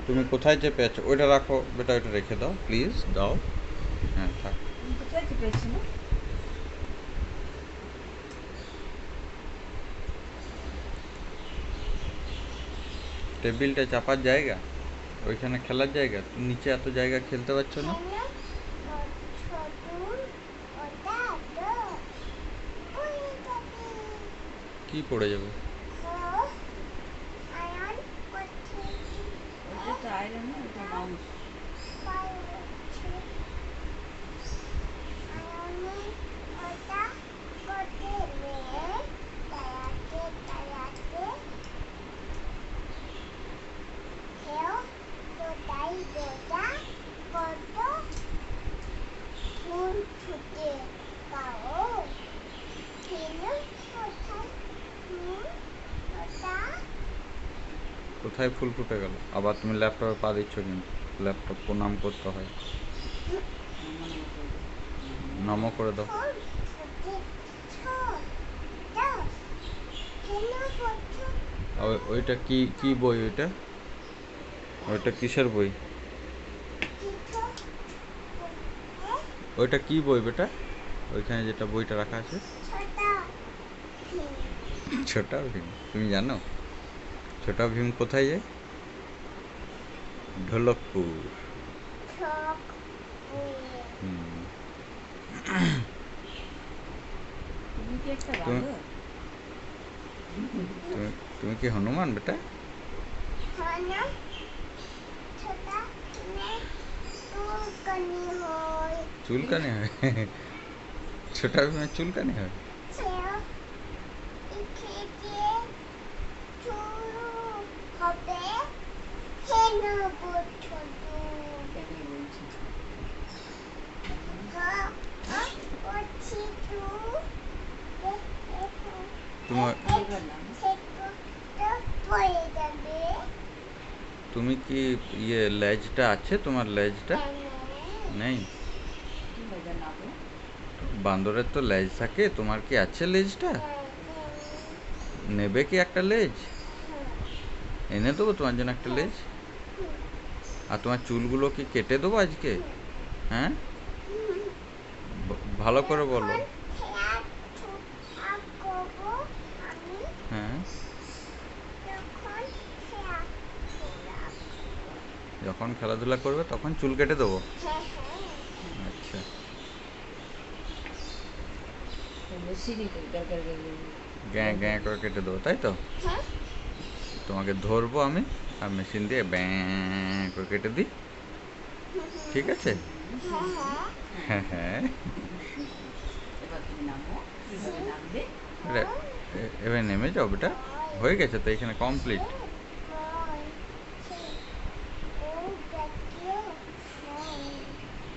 তুমি কোথায় চেপে আছো? ওইটা রাখো বেটা, ওইটা রেখে দাও প্লিজ, দাও। হ্যাঁ থাক। কোথায় চেপেছি না? টেবিলটা চাপার জায়গা, ওইখানে খেলার জায়গা, তুমি নিচে এত জায়গা খেলতে পারছো না? কি পড়ে যাবে? ওটা তো আয়রন না, ওটা মাউস। কোথায় ফুল ফুটে গেল? আবার তুমি ল্যাপটপে পা দিচ্ছ, কিন্তু ল্যাপটপ প্রণাম করতে হয়। নমো করে দাও। ওইটা কি কি বই ওইটা? ওইটা কিসের বই? ওইটা কি বই বেটা? ওইখানে যেটা বইটা রাখা আছে? ছোটা ভীম। তুমি জানো ছোটা ভীম কোথায় যায়? ঢোলকপুর। তুমি কি একটা তুমি বাঁদর? তুমি তুমি কি হনুমান বেটা? চুলকানি হয়? ছোটা ভীমের চুলকানি হয়? এটাই বলছি। তোমার এবার না। তুমি কি ইয়ে লেজটা আছে তোমার? লেজটা নেই? কি হবে না তো? বান্দরের তো লেজ থাকে, তোমার কি আছে লেজটা? নেবে কি একটা লেজ? এনে দেবো তোমার জন্য একটা লেজ। আর তোমার চুলগুলো কি কেটে দেবো আজকে? হ্যাঁ, ভালো করে বলো। হ্যাঁ, যখন খেলাধুলা করবে তখন চুল কেটে দেবো। আচ্ছা, সিঁড়িতে দরকার গ্যাঁ গ্যাঁ করে কেটে দেবো, তাই তো? তোমাকে ধরবো আমি, আর মেশিন দিয়ে ব্যাঁ করে কেটে দিই, ঠিক আছে? হ্যাঁ হ্যাঁ। এবার তুমি নামো, কিভাবে নামবে? এবার নেমে যাও বেটা, হয়ে গেছে তো, এখানে কমপ্লিট।